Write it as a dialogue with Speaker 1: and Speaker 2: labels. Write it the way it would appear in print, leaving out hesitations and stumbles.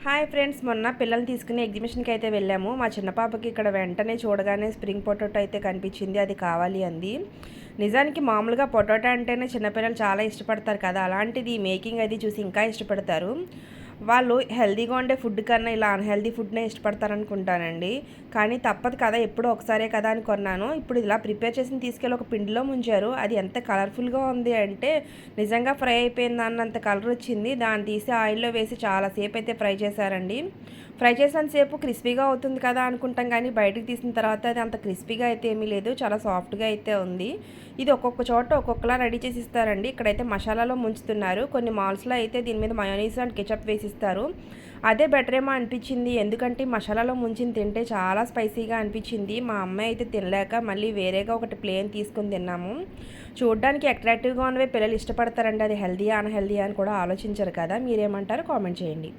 Speaker 1: Hi friends, మొన్న పిల్లల్ని తీసుకుని ఎగ్జిబిషన్కి అయితే వెళ్ళాము. మా చిన్న పాపకి ఇక్కడ వెంటనే చూడగానే స్ప్రింగ్ పొటాటో అయితే కనిపించింది, అది కావాలి అంది. నిజానికి మామూలుగా పొటాటో అంటేనే చిన్నపిల్లలు చాలా ఇష్టపడతారు కదా, అలాంటిది మేకింగ్ అది చూసి ఇంకా ఇష్టపడతారు. వాళ్ళు హెల్తీగా ఉండే ఫుడ్ కన్నా ఇలా అన్హెల్తీ ఫుడ్నే ఇష్టపడతారనుకుంటానండి. కానీ తప్పదు కదా, ఎప్పుడో ఒకసారే కదా అని కొన్నాను. ఇప్పుడు ఇలా ప్రిపేర్ చేసి తీసుకెళ్ళి ఒక పిండిలో ముంచారు. అది ఎంత కలర్ఫుల్గా ఉంది అంటే నిజంగా ఫ్రై అయిపోయింది అన్నంత కలర్ వచ్చింది. దాన్ని తీసి ఆయిల్లో వేసి చాలాసేపు అయితే ఫ్రై చేశారండి. ఫ్రై చేసినంతసేపు క్రిస్పీగా అవుతుంది కదా అనుకుంటాం, కానీ బయటకు తీసిన తర్వాత అది అంత క్రిస్పీగా అయితే ఏమీ లేదు, చాలా సాఫ్ట్గా అయితే ఉంది. ఇది ఒక్కొక్క చోట ఒక్కొక్కలా రెడీ చేసి ఇస్తారండి. ఇక్కడైతే మసాలాలో ముంచుతున్నారు. కొన్ని మాల్స్లో అయితే దీని మీద మయోనీస్ అండ్ కెచప్ వేసిస్తారు. అదే బెటర్ ఏమో అనిపించింది, ఎందుకంటే మసాలాలో ముంచిన తింటే చాలా స్పైసీగా అనిపించింది. మా అమ్మాయి అయితే తినలేక మళ్ళీ వేరేగా ఒకటి ప్లేన్ తీసుకుని తిన్నాము. చూడడానికి అట్రాక్టివ్గా ఉన్నవే పిల్లలు ఇష్టపడతారండి, అది హెల్తీయా అన్హెల్తీయా అని కూడా ఆలోచించరు కదా. మీరేమంటారో కామెంట్ చేయండి.